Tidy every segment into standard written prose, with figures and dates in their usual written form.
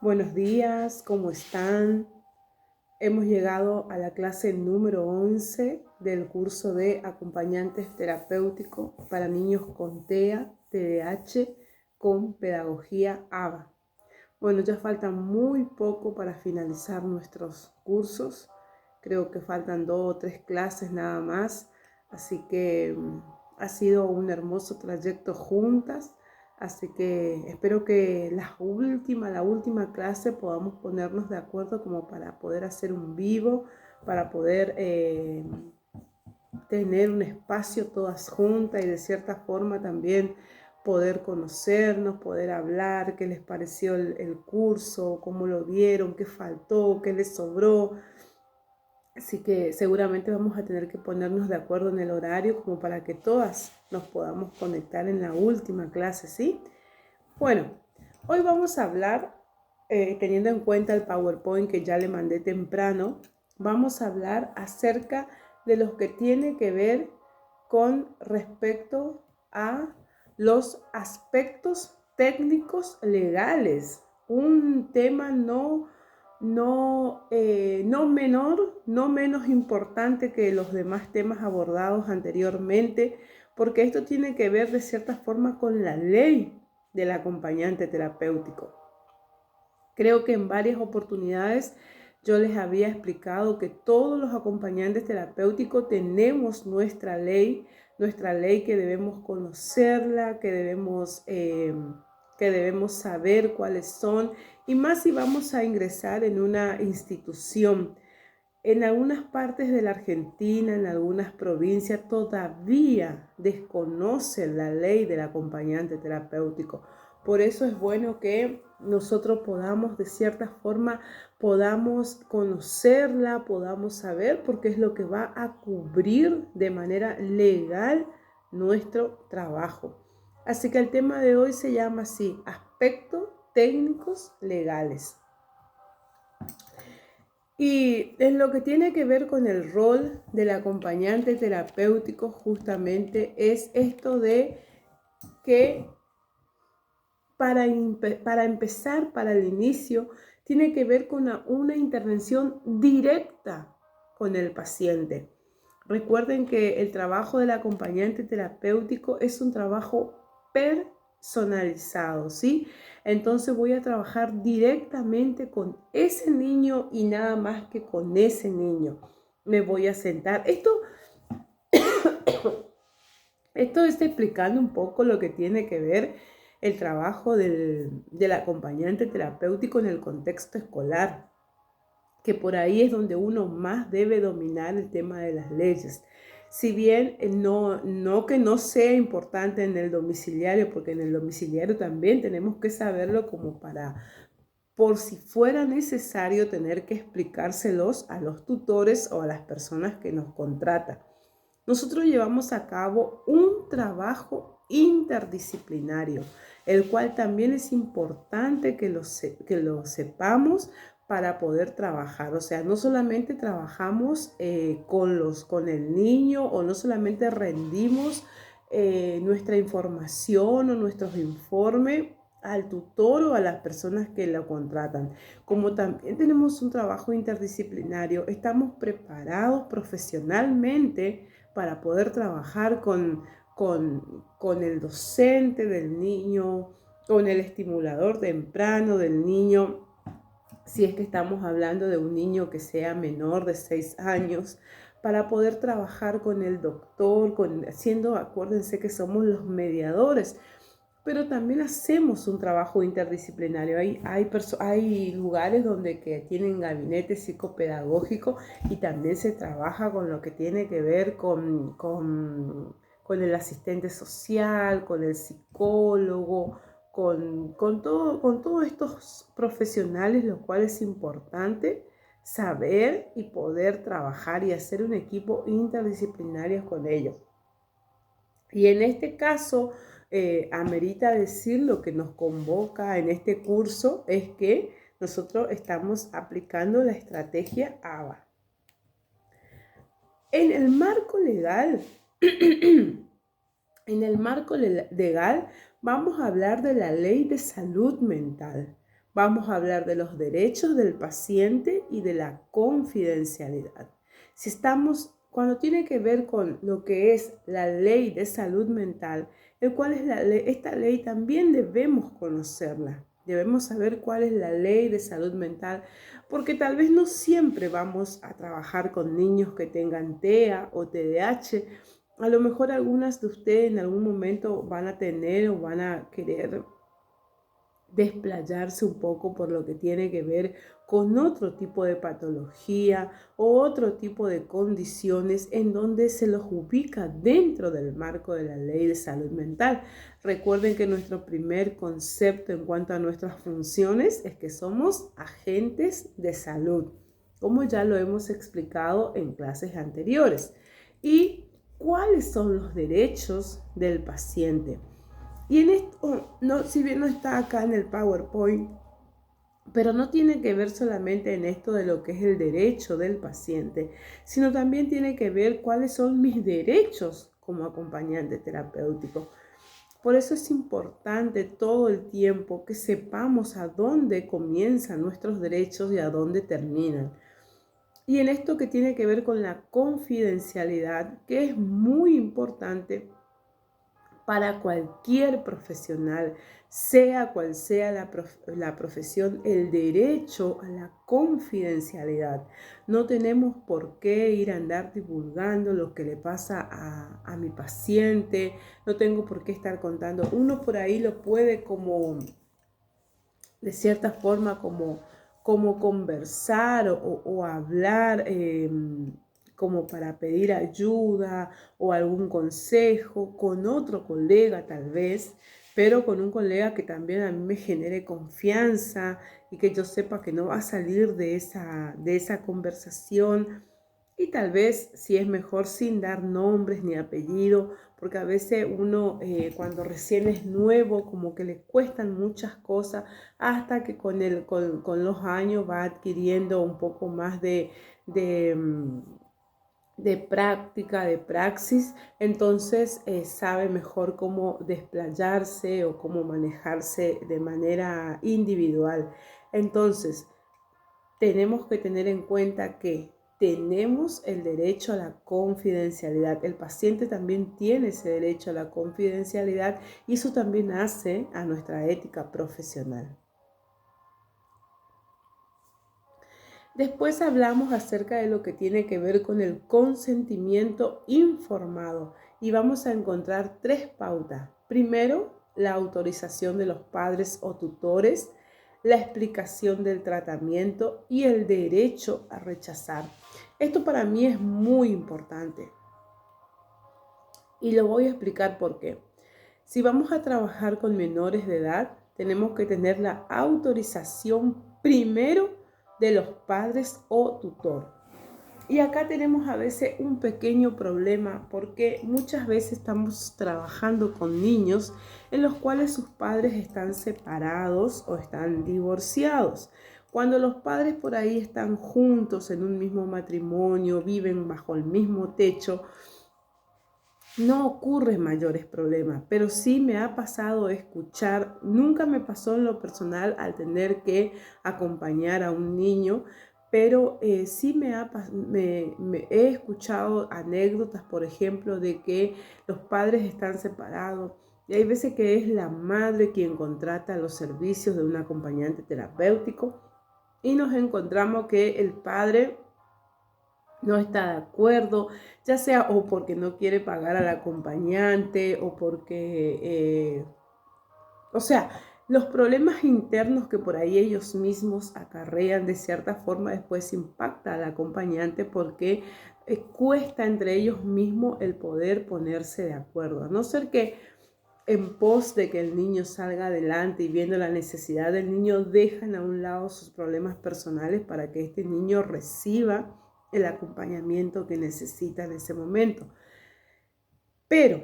Buenos días, ¿cómo están? Hemos llegado a la clase número 11 del curso de acompañantes terapéuticos para niños con TEA, TDAH, con pedagogía ABA. Bueno, ya falta muy poco para finalizar nuestros cursos. Creo que faltan 2 o 3 clases nada más. Así que ha sido un hermoso trayecto juntas. Así que espero que la última clase podamos ponernos de acuerdo como para poder hacer un vivo, para poder tener un espacio todas juntas y de cierta forma también poder conocernos, poder hablar, qué les pareció el curso, cómo lo vieron, qué faltó, qué les sobró. Así que seguramente vamos a tener que ponernos de acuerdo en el horario como para que todas nos podamos conectar en la última clase, ¿sí? Bueno, hoy vamos a hablar, teniendo en cuenta el PowerPoint que ya le mandé temprano, vamos a hablar acerca de lo que tiene que ver con respecto a los aspectos técnicos legales. Un tema no menor, no menos importante que los demás temas abordados anteriormente, porque esto tiene que ver de cierta forma con la ley del acompañante terapéutico. Creo que en varias oportunidades yo les había explicado que todos los acompañantes terapéuticos tenemos nuestra ley que debemos conocerla, que debemos saber cuáles son, y más si vamos a ingresar en una institución. En algunas partes de la Argentina, en algunas provincias, todavía desconocen la ley del acompañante terapéutico. Por eso es bueno que nosotros podamos, de cierta forma, podamos conocerla, podamos saber, porque es lo que va a cubrir de manera legal nuestro trabajo. Así que el tema de hoy se llama así: aspectos técnicos legales. Y en lo que tiene que ver con el rol del acompañante terapéutico, justamente es esto de que para empezar, para el inicio, tiene que ver con una intervención directa con el paciente. Recuerden que el trabajo del acompañante terapéutico es un trabajo personalizado, ¿sí? Entonces voy a trabajar directamente con ese niño y nada más que con ese niño. Me voy a sentar. Esto está explicando un poco lo que tiene que ver el trabajo del acompañante terapéutico en el contexto escolar, que por ahí es donde uno más debe dominar el tema de las leyes. Si bien no que no sea importante en el domiciliario, porque en el domiciliario también tenemos que saberlo como para, por si fuera necesario, tener que explicárselos a los tutores o a las personas que nos contratan. Nosotros llevamos a cabo un trabajo interdisciplinario, el cual también es importante que lo sepamos para poder trabajar. O sea, no solamente trabajamos con el niño, o no solamente rendimos nuestra información o nuestros informes al tutor o a las personas que lo contratan. Como también tenemos un trabajo interdisciplinario, estamos preparados profesionalmente para poder trabajar con el docente del niño, con el estimulador temprano del niño, si es que estamos hablando de un niño que sea menor de 6 años, para poder trabajar con el doctor, acuérdense que somos los mediadores, pero también hacemos un trabajo interdisciplinario. Hay lugares donde que tienen gabinete psicopedagógico y también se trabaja con lo que tiene que ver con el asistente social, con el psicólogo, con todos estos profesionales, lo cual es importante saber y poder trabajar y hacer un equipo interdisciplinario con ellos. Y en este caso, amerita decir, lo que nos convoca en este curso es que nosotros estamos aplicando la estrategia ABA. En el marco legal, vamos a hablar de la ley de salud mental. Vamos a hablar de los derechos del paciente y de la confidencialidad. Cuando tiene que ver con lo que es la ley de salud mental, el cual es esta ley también debemos conocerla. Debemos saber cuál es la ley de salud mental, porque tal vez no siempre vamos a trabajar con niños que tengan TEA o TDAH. A lo mejor algunas de ustedes en algún momento van a tener o van a querer desplayarse un poco por lo que tiene que ver con otro tipo de patología o otro tipo de condiciones en donde se los ubica dentro del marco de la ley de salud mental. Recuerden que nuestro primer concepto en cuanto a nuestras funciones es que somos agentes de salud, como ya lo hemos explicado en clases anteriores. ¿Y cuáles son los derechos del paciente? Y en esto, no, si bien no está acá en el PowerPoint, pero no tiene que ver solamente en esto de lo que es el derecho del paciente, sino también tiene que ver cuáles son mis derechos como acompañante terapéutico. Por eso es importante todo el tiempo que sepamos a dónde comienzan nuestros derechos y a dónde terminan. Y en esto que tiene que ver con la confidencialidad, que es muy importante para cualquier profesional, sea cual sea la profesión, el derecho a la confidencialidad. No tenemos por qué ir a andar divulgando lo que le pasa a mi paciente, no tengo por qué estar contando. Uno por ahí lo puede como, de cierta forma, como conversar o hablar, como para pedir ayuda o algún consejo con otro colega tal vez, pero con un colega que también a mí me genere confianza y que yo sepa que no va a salir de esa conversación. Y tal vez si es mejor sin dar nombres ni apellido, porque a veces uno cuando recién es nuevo como que le cuestan muchas cosas hasta que con los años va adquiriendo un poco más de práctica, de praxis, entonces sabe mejor cómo desplayarse o cómo manejarse de manera individual. Entonces, tenemos que tener en cuenta que tenemos el derecho a la confidencialidad. El paciente también tiene ese derecho a la confidencialidad y eso también hace a nuestra ética profesional. Después hablamos acerca de lo que tiene que ver con el consentimiento informado y vamos a encontrar 3 pautas. Primero, la autorización de los padres o tutores, la explicación del tratamiento y el derecho a rechazar. Esto para mí es muy importante y lo voy a explicar por qué. Si vamos a trabajar con menores de edad, tenemos que tener la autorización primero de los padres o tutor. Y acá tenemos a veces un pequeño problema porque muchas veces estamos trabajando con niños en los cuales sus padres están separados o están divorciados. Cuando los padres por ahí están juntos en un mismo matrimonio, viven bajo el mismo techo, no ocurren mayores problemas, pero sí me ha pasado escuchar, nunca me pasó en lo personal al tener que acompañar a un niño, pero sí me he escuchado anécdotas, por ejemplo, de que los padres están separados y hay veces que es la madre quien contrata los servicios de un acompañante terapéutico y nos encontramos que el padre no está de acuerdo, ya sea o porque no quiere pagar al acompañante o porque, o sea, los problemas internos que por ahí ellos mismos acarrean de cierta forma después impacta al acompañante porque cuesta entre ellos mismos el poder ponerse de acuerdo, a no ser que en pos de que el niño salga adelante y viendo la necesidad del niño, dejan a un lado sus problemas personales para que este niño reciba el acompañamiento que necesita en ese momento. Pero,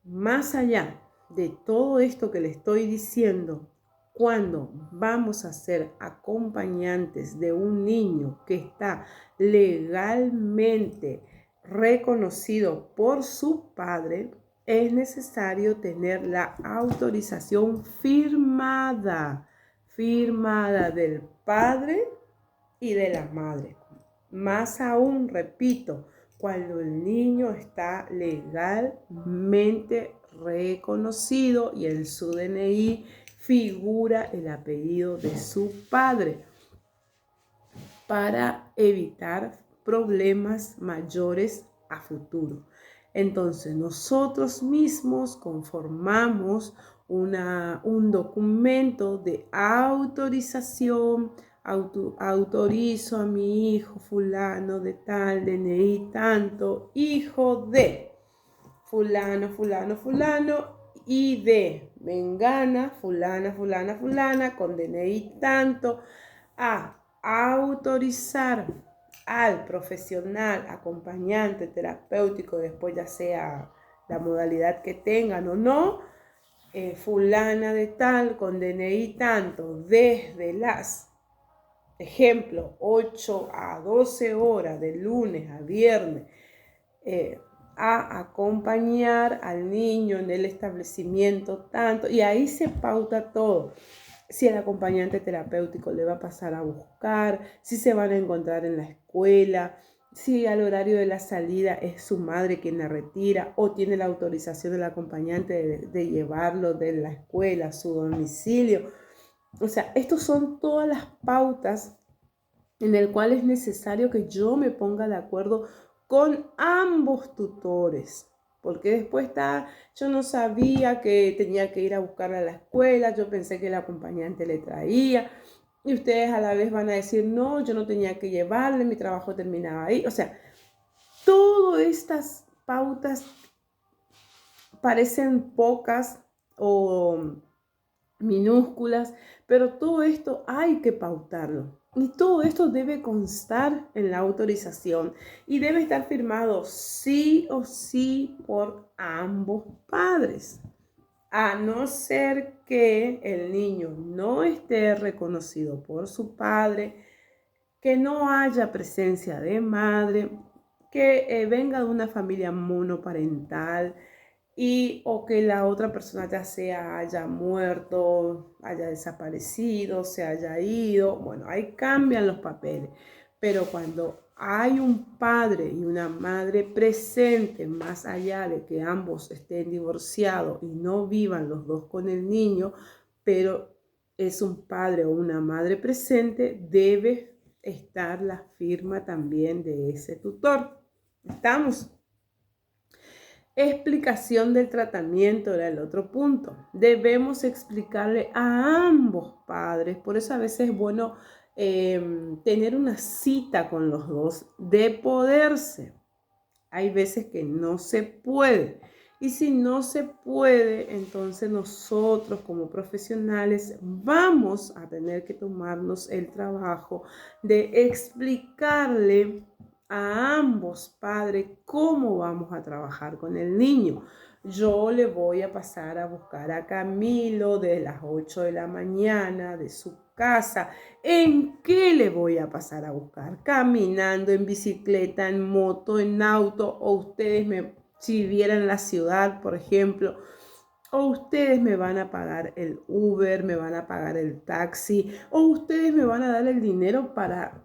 más allá de todo esto que le estoy diciendo, cuando vamos a ser acompañantes de un niño que está legalmente reconocido por su padre, es necesario tener la autorización firmada firmada del padre y de la madre. Más aún, repito, cuando el niño está legalmente reconocido y en su DNI figura el apellido de su padre, para evitar problemas mayores a futuro. Entonces nosotros mismos conformamos un documento de autorización. Autorizo a mi hijo fulano de tal, DNI tanto, hijo de fulano, fulano, fulano, y de mengana, fulana, fulana, fulana, con DNI tanto, a autorizar al profesional, acompañante, terapéutico, después ya sea la modalidad que tengan o no, fulana de tal, con DNI tanto, desde las, ejemplo, 8 a 12 horas, de lunes a viernes, a acompañar al niño en el establecimiento tanto, y ahí se pauta todo. Si el acompañante terapéutico le va a pasar a buscar, si se van a encontrar en la escuela, si al horario de la salida es su madre quien la retira o tiene la autorización del acompañante de llevarlo de la escuela a su domicilio. O sea, estos son todas las pautas en el cual es necesario que yo me ponga de acuerdo con ambos tutores. Porque después yo no sabía que tenía que ir a buscarla a la escuela, yo pensé que el acompañante le traía, y ustedes a la vez van a decir, no, yo no tenía que llevarle, mi trabajo terminaba ahí. O sea, todas estas pautas parecen pocas o minúsculas, pero todo esto hay que pautarlo. Y todo esto debe constar en la autorización y debe estar firmado sí o sí por ambos padres. A no ser que el niño no esté reconocido por su padre, que no haya presencia de madre, que venga de una familia monoparental, o que la otra persona ya sea haya muerto, haya desaparecido, se haya ido. Bueno, ahí cambian los papeles. Pero cuando hay un padre y una madre presente, más allá de que ambos estén divorciados y no vivan los dos con el niño, pero es un padre o una madre presente, debe estar la firma también de ese tutor. ¿Estamos? Explicación del tratamiento era el otro punto. Debemos explicarle a ambos padres. Por eso a veces es bueno tener una cita con los dos de poderse. Hay veces que no se puede. Y si no se puede, entonces nosotros como profesionales vamos a tener que tomarnos el trabajo de explicarle a ambos padres cómo vamos a trabajar con el niño. Yo le voy a pasar a buscar a Camilo de las 8 de la mañana de su casa. ¿En qué le voy a pasar a buscar? Caminando, en bicicleta, en moto, en auto, o si vieran la ciudad, por ejemplo, o ustedes me van a pagar el Uber, me van a pagar el taxi, o ustedes me van a dar el dinero para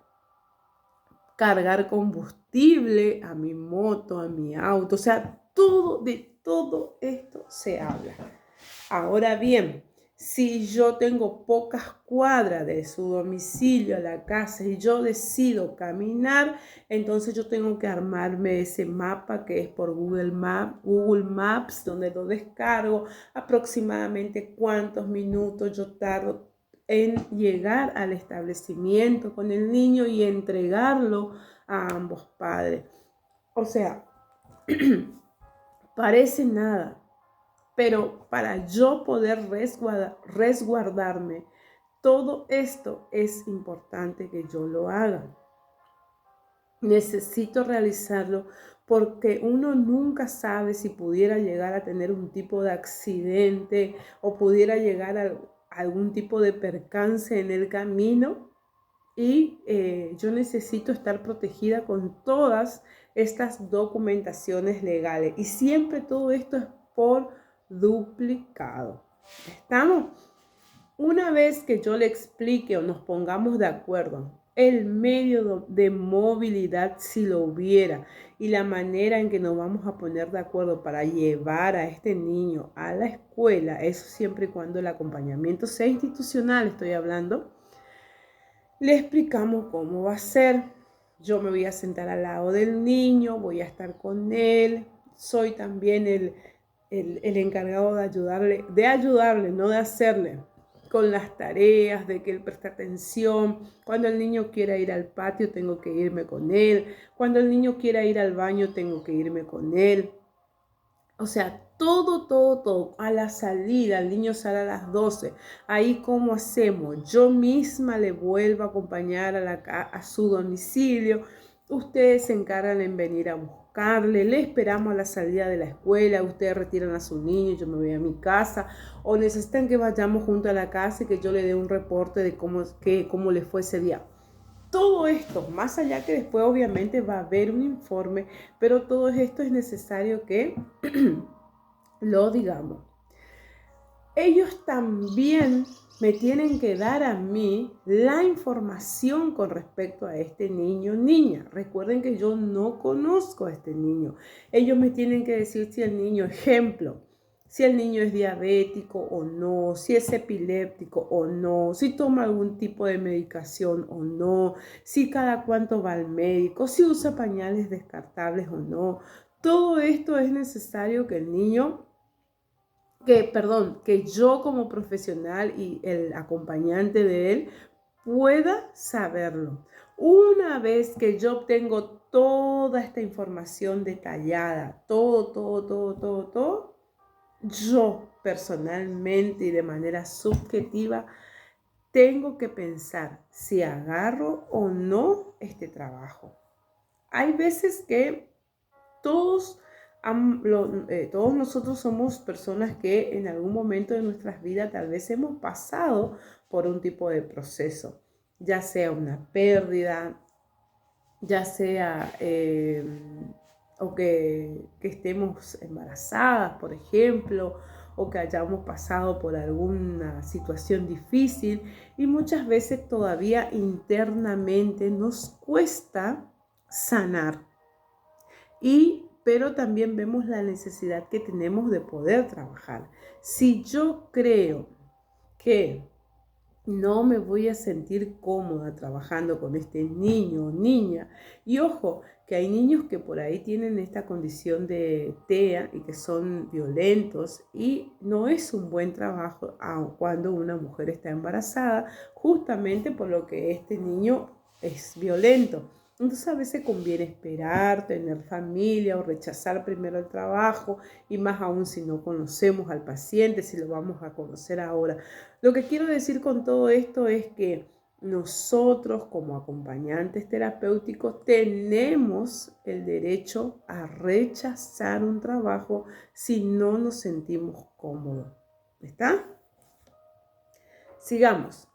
cargar combustible a mi moto, a mi auto. O sea, de todo esto se habla. Ahora bien, si yo tengo pocas cuadras de su domicilio a la casa y yo decido caminar, entonces yo tengo que armarme ese mapa que es por Google Maps, donde lo descargo, aproximadamente cuántos minutos yo tardo en llegar al establecimiento con el niño y entregarlo a ambos padres. O sea, parece nada, pero para yo poder resguardarme, todo esto es importante que yo lo haga. Necesito realizarlo porque uno nunca sabe si pudiera llegar a tener un tipo de accidente o pudiera llegar a algún tipo de percance en el camino, y yo necesito estar protegida con todas estas documentaciones legales, y siempre todo esto es por duplicado. ¿Estamos? Una vez que yo le explique o nos pongamos de acuerdo, el medio de movilidad, si lo hubiera, y la manera en que nos vamos a poner de acuerdo para llevar a este niño a la escuela, eso siempre y cuando el acompañamiento sea institucional, estoy hablando, le explicamos cómo va a ser. Yo me voy a sentar al lado del niño, voy a estar con él, soy también el encargado de ayudarle, no de hacerle, con las tareas, de que él preste atención. Cuando el niño quiera ir al patio, tengo que irme con él. Cuando el niño quiera ir al baño, tengo que irme con él. O sea, todo. A la salida, el niño sale a las 12. Ahí, ¿cómo hacemos? Yo misma le vuelvo a acompañar a su domicilio. Ustedes se encargan en venir a buscarle. Le esperamos a la salida de la escuela. Ustedes retiran a su niño, yo me voy a mi casa. O necesitan que vayamos juntos a la casa y que yo le dé un reporte de cómo le fue ese día. Todo esto, más allá que después obviamente va a haber un informe, pero todo esto es necesario que lo digamos. Ellos también me tienen que dar a mí la información con respecto a este niño o niña. Recuerden que yo no conozco a este niño. Ellos me tienen que decir si el niño, ejemplo, si el niño es diabético o no, si es epiléptico o no, si toma algún tipo de medicación o no, si cada cuánto va al médico, si usa pañales descartables o no. Todo esto es necesario que el niño que yo como profesional y el acompañante de él pueda saberlo. Una vez que yo obtengo toda esta información detallada, todo, yo personalmente y de manera subjetiva tengo que pensar si agarro o no este trabajo. Hay veces que todos, todos nosotros somos personas que en algún momento de nuestras vidas tal vez hemos pasado por un tipo de proceso, ya sea una pérdida, ya sea o que estemos embarazadas, por ejemplo, o que hayamos pasado por alguna situación difícil y muchas veces todavía internamente nos cuesta sanar. Pero también vemos la necesidad que tenemos de poder trabajar. Si yo creo que no me voy a sentir cómoda trabajando con este niño o niña, y ojo, que hay niños que por ahí tienen esta condición de TEA y que son violentos y no es un buen trabajo cuando una mujer está embarazada, justamente por lo que este niño es violento. Entonces a veces conviene esperar, tener familia o rechazar primero el trabajo y más aún si no conocemos al paciente, si lo vamos a conocer ahora. Lo que quiero decir con todo esto es que nosotros como acompañantes terapéuticos tenemos el derecho a rechazar un trabajo si no nos sentimos cómodos. ¿Está? Sigamos.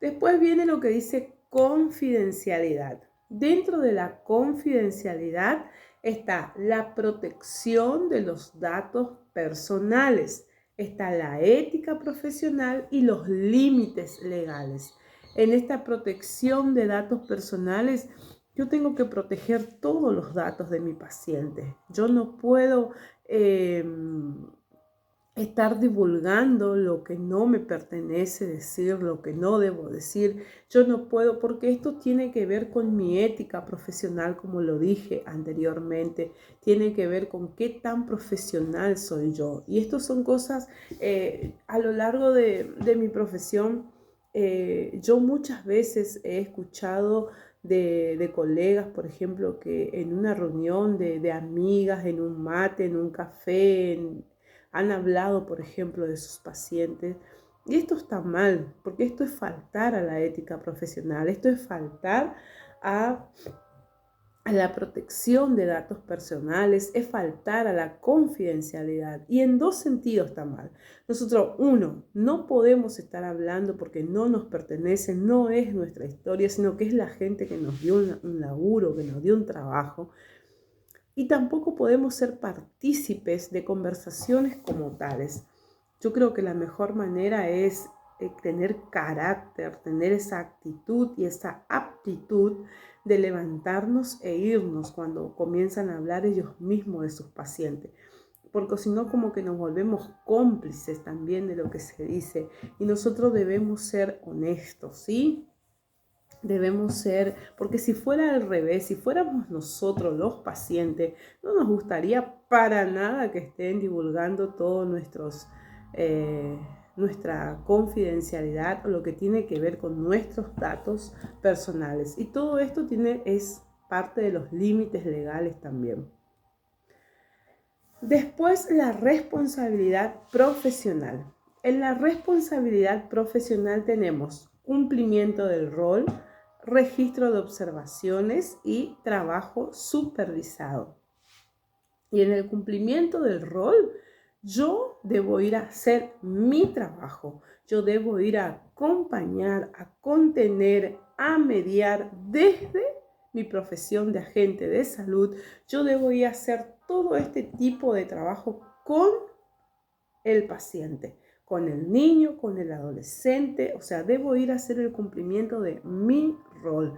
Después viene lo que dice confidencialidad. Dentro de la confidencialidad está la protección de los datos personales, está la ética profesional y los límites legales. En esta protección de datos personales, yo tengo que proteger todos los datos de mi paciente. Yo no puedo estar divulgando lo que no me pertenece decir, lo que no debo decir. Yo no puedo, porque esto tiene que ver con mi ética profesional, como lo dije anteriormente, tiene que ver con qué tan profesional soy yo. Y esto son cosas a lo largo de mi profesión. Yo muchas veces he escuchado de colegas, por ejemplo, que en una reunión de amigas, en un mate, en un café, han hablado, por ejemplo, de sus pacientes. Y esto está mal, porque esto es faltar a la ética profesional, esto es faltar a la protección de datos personales, es faltar a la confidencialidad. Y en dos sentidos está mal. Nosotros, uno, no podemos estar hablando porque no nos pertenece, no es nuestra historia, sino que es la gente que nos dio un laburo, que nos dio un trabajo. Y tampoco podemos ser partícipes de conversaciones como tales. Yo creo que la mejor manera es tener carácter, tener esa actitud y esa aptitud de levantarnos e irnos cuando comienzan a hablar ellos mismos de sus pacientes. Porque si no, como que nos volvemos cómplices también de lo que se dice. Y nosotros debemos ser honestos, ¿sí? Debemos ser, porque si fuera al revés, si fuéramos nosotros los pacientes, no nos gustaría para nada que estén divulgando todos nuestra confidencialidad o lo que tiene que ver con nuestros datos personales. Y todo esto es parte de los límites legales también. Después, la responsabilidad profesional. En la responsabilidad profesional tenemos cumplimiento del rol, registro de observaciones y trabajo supervisado. Y en el cumplimiento del rol, yo debo ir a hacer mi trabajo. Yo debo ir a acompañar, a contener, a mediar desde mi profesión de agente de salud. Yo debo ir a hacer todo este tipo de trabajo con el paciente, con el niño, con el adolescente. O sea, debo ir a hacer el cumplimiento de mi rol.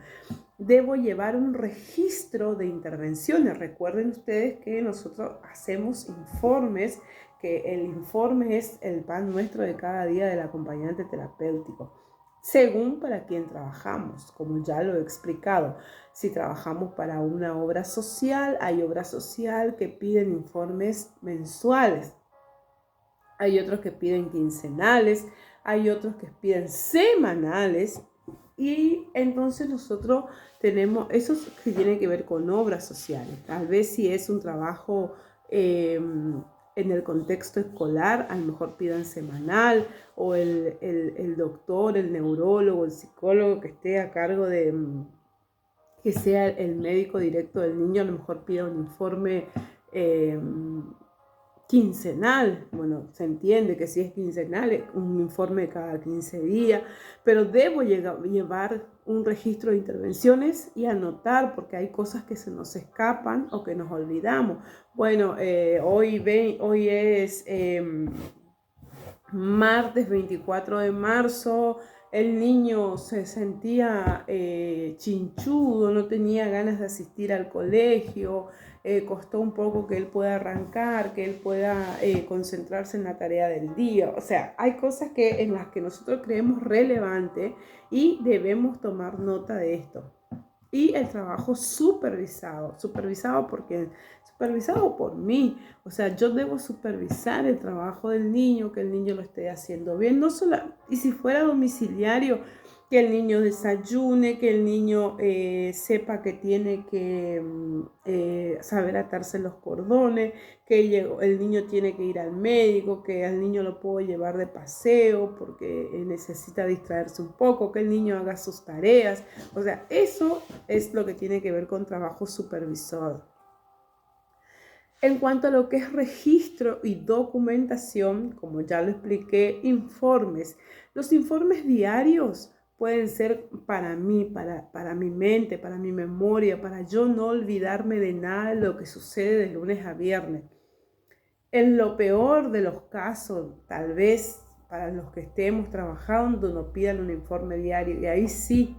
Debo llevar un registro de intervenciones. Recuerden ustedes que nosotros hacemos informes, que el informe es el pan nuestro de cada día del acompañante terapéutico, según para quién trabajamos, como ya lo he explicado. Si trabajamos para una obra social, hay obra social que piden informes mensuales. Hay otros que piden quincenales, hay otros que piden semanales. Y entonces nosotros tenemos eso que tiene que ver con obras sociales. Tal vez si es un trabajo en el contexto escolar, a lo mejor pidan semanal, o el doctor, el neurólogo, el psicólogo que esté a cargo de, que sea el médico directo del niño, a lo mejor pida un informe quincenal. Bueno, se entiende que si es quincenal, es un informe cada 15 días, pero debo llevar un registro de intervenciones y anotar, porque hay cosas que se nos escapan o que nos olvidamos. Bueno, hoy es martes 24 de marzo, el niño se sentía chinchudo, no tenía ganas de asistir al colegio, costó un poco que él pueda arrancar, que él pueda concentrarse en la tarea del día. O sea, hay cosas en las que nosotros creemos relevante y debemos tomar nota de esto. Y el trabajo supervisado por mí. O sea, yo debo supervisar el trabajo del niño, que el niño lo esté haciendo bien. No solo, y si fuera domiciliario, que el niño desayune, que el niño sepa que tiene que saber atarse los cordones, que el niño tiene que ir al médico, que al niño lo puedo llevar de paseo porque necesita distraerse un poco, que el niño haga sus tareas. O sea, eso es lo que tiene que ver con trabajo supervisor. En cuanto a lo que es registro y documentación, como ya lo expliqué, informes. Los informes diarios pueden ser para mí, para mi mente, para mi memoria, para yo no olvidarme de nada de lo que sucede de lunes a viernes. En lo peor de los casos, tal vez para los que estemos trabajando nos pidan un informe diario, y ahí sí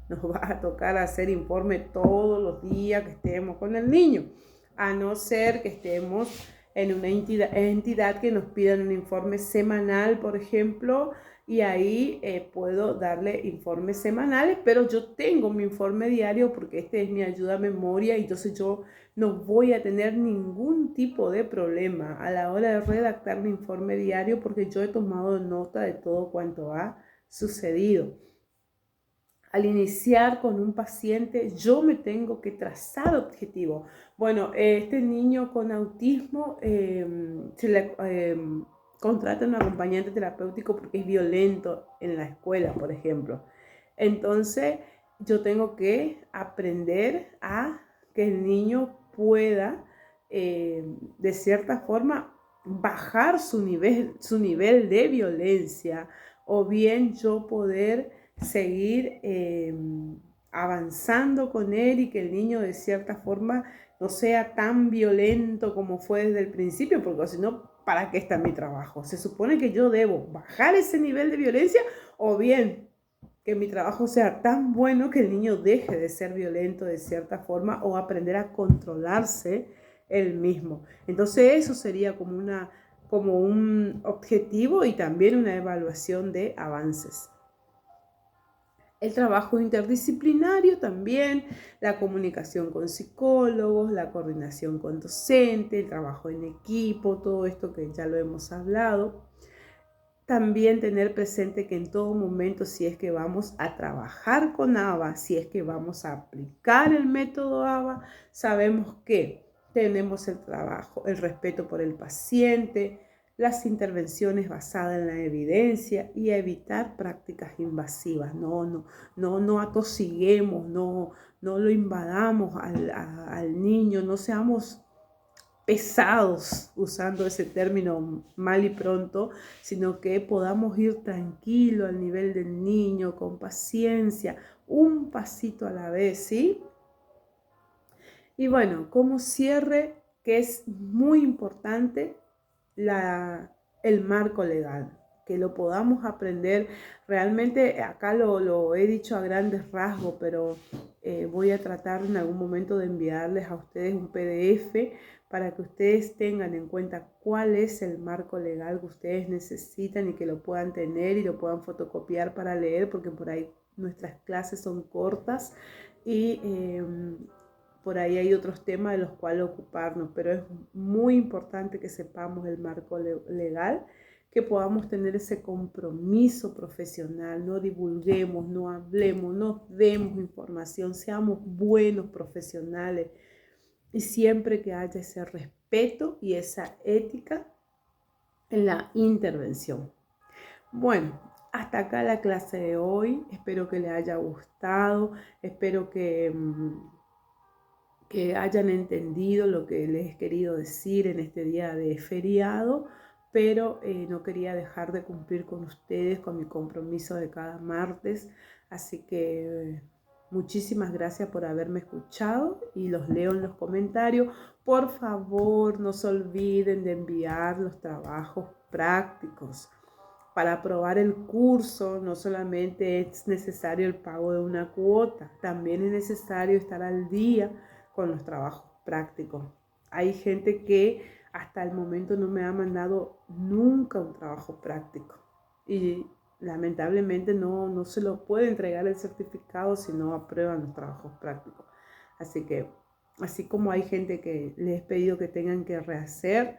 nos va a tocar hacer informe todos los días que estemos con el niño, a no ser que estemos en una entidad que nos pidan un informe semanal, por ejemplo, y ahí puedo darle informes semanales, pero yo tengo mi informe diario porque este es mi ayuda a memoria, y entonces yo no voy a tener ningún tipo de problema a la hora de redactar mi informe diario porque yo he tomado nota de todo cuanto ha sucedido. Al iniciar con un paciente, yo me tengo que trazar objetivo. Bueno, este niño con autismo se le contrata un acompañante terapéutico porque es violento en la escuela, por ejemplo. Entonces, yo tengo que aprender a que el niño pueda, de cierta forma, bajar su nivel de violencia, o bien yo poder seguir avanzando con él y que el niño de cierta forma no sea tan violento como fue desde el principio, porque si no ¿para qué está mi trabajo? Se supone que yo debo bajar ese nivel de violencia o bien que mi trabajo sea tan bueno que el niño deje de ser violento de cierta forma o aprender a controlarse él mismo. Entonces eso sería como un objetivo y también una evaluación de avances. El trabajo interdisciplinario también, la comunicación con psicólogos, la coordinación con docentes, el trabajo en equipo, todo esto que ya lo hemos hablado. También tener presente que en todo momento, si es que vamos a trabajar con ABA, si es que vamos a aplicar el método ABA, sabemos que tenemos el trabajo, el respeto por el paciente, las intervenciones basadas en la evidencia y evitar prácticas invasivas. No atosiguemos, no lo invadamos al niño, no seamos pesados, usando ese término mal y pronto, sino que podamos ir tranquilo al nivel del niño, con paciencia, un pasito a la vez, ¿sí? Y bueno, como cierre, que es muy importante, el marco legal, que lo podamos aprender. Realmente acá lo he dicho a grandes rasgos, pero voy a tratar en algún momento de enviarles a ustedes un PDF para que ustedes tengan en cuenta cuál es el marco legal que ustedes necesitan y que lo puedan tener y lo puedan fotocopiar para leer, porque por ahí nuestras clases son cortas y por ahí hay otros temas de los cuales ocuparnos, pero es muy importante que sepamos el marco legal, que podamos tener ese compromiso profesional, no divulguemos, no hablemos, no demos información, seamos buenos profesionales y siempre que haya ese respeto y esa ética en la intervención. Bueno, hasta acá la clase de hoy, espero que les haya gustado, espero que hayan entendido lo que les he querido decir en este día de feriado, pero no quería dejar de cumplir con ustedes, con mi compromiso de cada martes. Así que muchísimas gracias por haberme escuchado y los leo en los comentarios. Por favor, no se olviden de enviar los trabajos prácticos. Para aprobar el curso no solamente es necesario el pago de una cuota, también es necesario estar al día con los trabajos prácticos. Hay gente que hasta el momento no me ha mandado nunca un trabajo práctico y lamentablemente no se lo puede entregar el certificado si no aprueban los trabajos prácticos. Así que, así como hay gente que les he pedido que tengan que rehacer,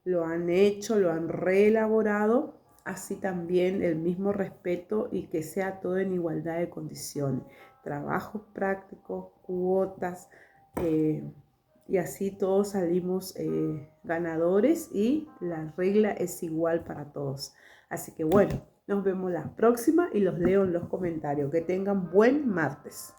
lo han hecho, lo han reelaborado, así también el mismo respeto y que sea todo en igualdad de condiciones. Trabajos prácticos, cuotas, y así todos salimos ganadores y la regla es igual para todos. Así que bueno, nos vemos la próxima y los leo en los comentarios. Que tengan buen martes.